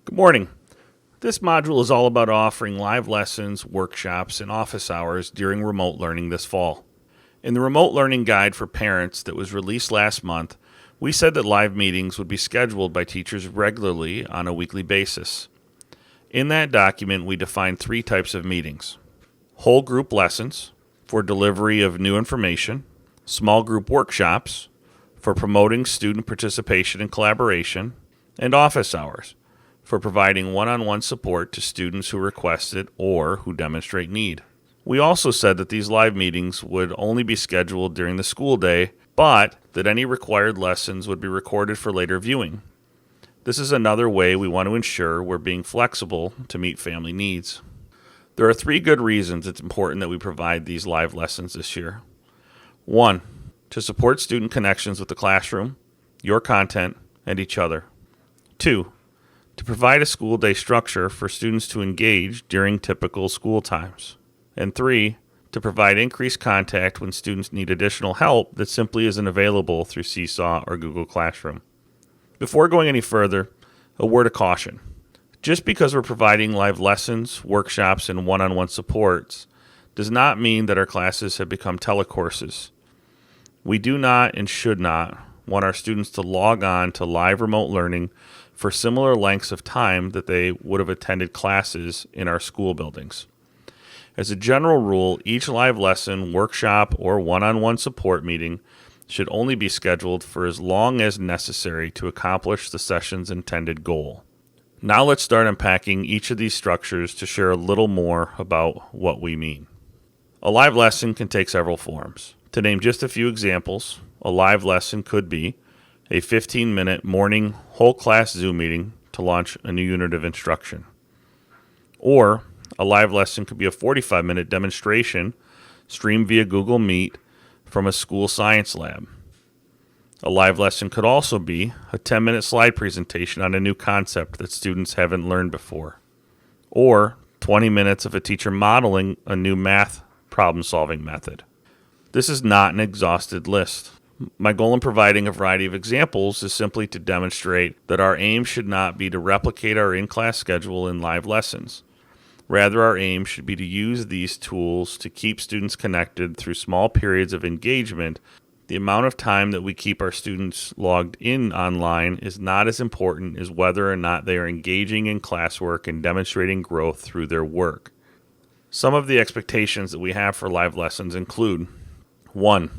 Good morning. This module is all about offering live lessons, workshops, and office hours during remote learning this fall. In the Remote Learning Guide for Parents that was released last month, we said that live meetings would be scheduled by teachers regularly on a weekly basis. In that document, we defined 3 types of meetings: whole group lessons for delivery of new information, small group workshops for promoting student participation and collaboration, and office hours for providing one-on-one support to students who request it or who demonstrate need. We also said that these live meetings would only be scheduled during the school day, but that any required lessons would be recorded for later viewing. This is another way we want to ensure we're being flexible to meet family needs. There are 3 good reasons it's important that we provide these live lessons this year. 1, to support student connections with the classroom, your content, and each other. 2, to provide a school day structure for students to engage during typical school times. And 3, to provide increased contact when students need additional help that simply isn't available through Seesaw or Google Classroom. Before going any further, a word of caution. Just because we're providing live lessons, workshops, and one-on-one supports does not mean that our classes have become telecourses. We do not and should not want our students to log on to live remote learning for similar lengths of time that they would have attended classes in our school buildings. As a general rule, each live lesson, workshop, or one-on-one support meeting should only be scheduled for as long as necessary to accomplish the session's intended goal. Now let's start unpacking each of these structures to share a little more about what we mean. A live lesson can take several forms. To name just a few examples, a live lesson could be a 15-minute morning whole class Zoom meeting to launch a new unit of instruction. Or a live lesson could be a 45-minute demonstration streamed via Google Meet from a school science lab. A live lesson could also be a 10-minute slide presentation on a new concept that students haven't learned before. Or 20 minutes of a teacher modeling a new math problem-solving method. This is not an exhausted list. My goal in providing a variety of examples is simply to demonstrate that our aim should not be to replicate our in-class schedule in live lessons. Rather, our aim should be to use these tools to keep students connected through small periods of engagement. The amount of time that we keep our students logged in online is not as important as whether or not they are engaging in classwork and demonstrating growth through their work. Some of the expectations that we have for live lessons include: 1,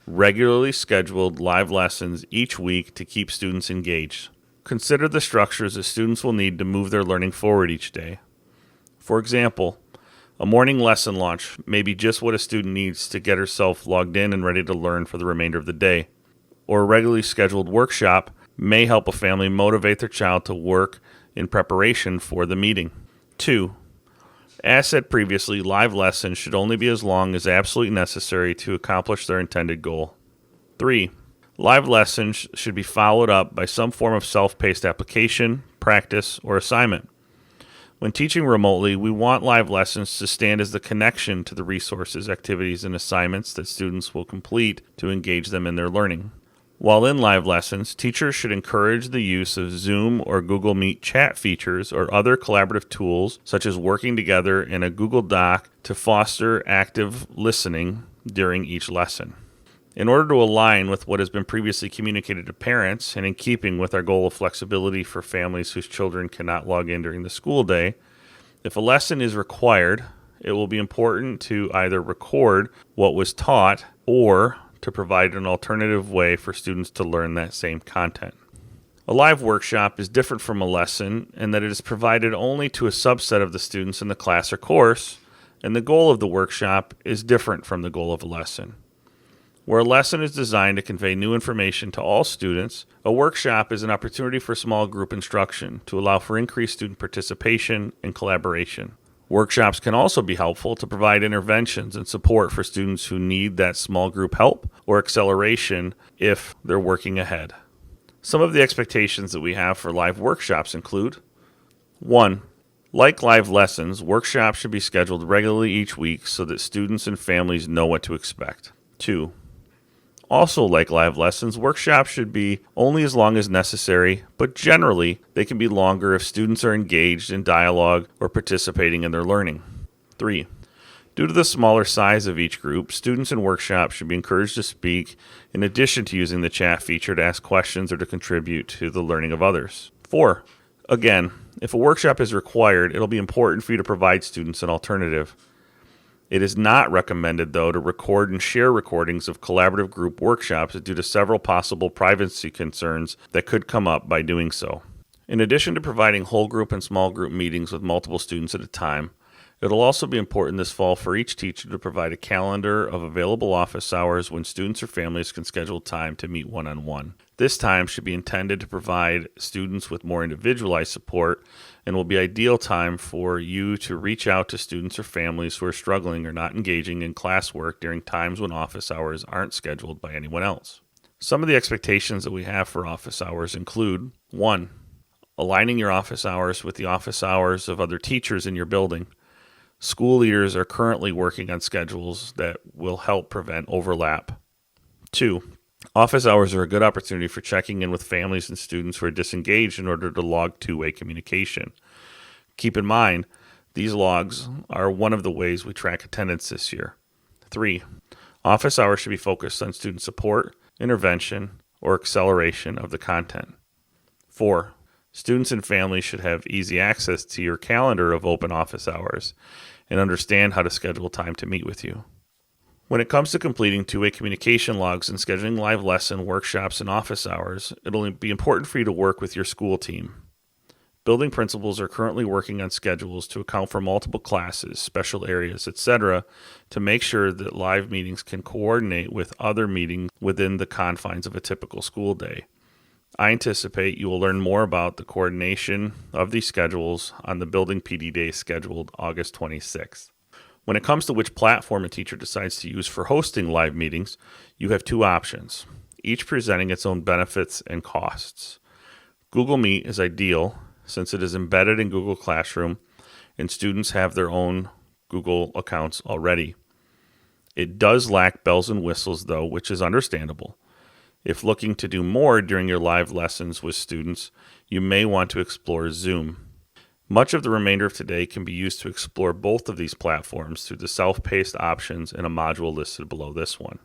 regularly scheduled live lessons each week to keep students engaged. Consider the structures that students will need to move their learning forward each day. For example, a morning lesson launch may be just what a student needs to get herself logged in and ready to learn for the remainder of the day. Or a regularly scheduled workshop may help a family motivate their child to work in preparation for the meeting. 2, as said previously, live lessons should only be as long as absolutely necessary to accomplish their intended goal. 3, live lessons should be followed up by some form of self-paced application, practice, or assignment. When teaching remotely, we want live lessons to stand as the connection to the resources, activities, and assignments that students will complete to engage them in their learning. While in live lessons, teachers should encourage the use of Zoom or Google Meet chat features or other collaborative tools, such as working together in a Google Doc to foster active listening during each lesson. In order to align with what has been previously communicated to parents and in keeping with our goal of flexibility for families whose children cannot log in during the school day, if a lesson is required, it will be important to either record what was taught or to provide an alternative way for students to learn that same content. A live workshop is different from a lesson in that it is provided only to a subset of the students in the class or course, and the goal of the workshop is different from the goal of a lesson. Where a lesson is designed to convey new information to all students, a workshop is an opportunity for small group instruction to allow for increased student participation and collaboration. Workshops can also be helpful to provide interventions and support for students who need that small group help or acceleration if they're working ahead. Some of the expectations that we have for live workshops include: 1, like live lessons, workshops should be scheduled regularly each week so that students and families know what to expect. 2, Also, like live lessons, workshops should be only as long as necessary, but generally, they can be longer if students are engaged in dialogue or participating in their learning. 3. Due to the smaller size of each group, students in workshops should be encouraged to speak in addition to using the chat feature to ask questions or to contribute to the learning of others. 4. Again, if a workshop is required, it'll be important for you to provide students an alternative. It is not recommended, though, to record and share recordings of collaborative group workshops due to several possible privacy concerns that could come up by doing so. In addition to providing whole group and small group meetings with multiple students at a time, it'll also be important this fall for each teacher to provide a calendar of available office hours when students or families can schedule time to meet one-on-one. This time should be intended to provide students with more individualized support and will be ideal time for you to reach out to students or families who are struggling or not engaging in classwork during times when office hours aren't scheduled by anyone else. Some of the expectations that we have for office hours include 1. Aligning your office hours with the office hours of other teachers in your building. School leaders are currently working on schedules that will help prevent overlap. 2. Office hours are a good opportunity for checking in with families and students who are disengaged in order to log two-way communication. Keep in mind, these logs are one of the ways we track attendance this year. 3. Office hours should be focused on student support, intervention, or acceleration of the content. 4. Students and families should have easy access to your calendar of open office hours and understand how to schedule time to meet with you. When it comes to completing two-way communication logs and scheduling live lesson, workshops, and office hours, it'll be important for you to work with your school team. Building principals are currently working on schedules to account for multiple classes, special areas, etc., to make sure that live meetings can coordinate with other meetings within the confines of a typical school day. I anticipate you will learn more about the coordination of these schedules on the Building PD Day scheduled August 26th. When it comes to which platform a teacher decides to use for hosting live meetings, you have two options, each presenting its own benefits and costs. Google Meet is ideal since it is embedded in Google Classroom and students have their own Google accounts already. It does lack bells and whistles, though, which is understandable. If looking to do more during your live lessons with students, you may want to explore Zoom. Much of the remainder of today can be used to explore both of these platforms through the self-paced options in a module listed below this one.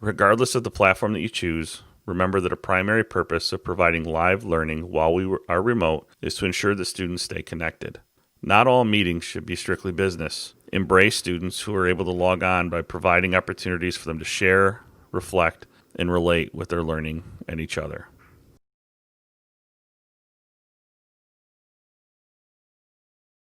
Regardless of the platform that you choose, remember that a primary purpose of providing live learning while we are remote is to ensure that students stay connected. Not all meetings should be strictly business. Embrace students who are able to log on by providing opportunities for them to share, reflect, and relate with their learning and each other.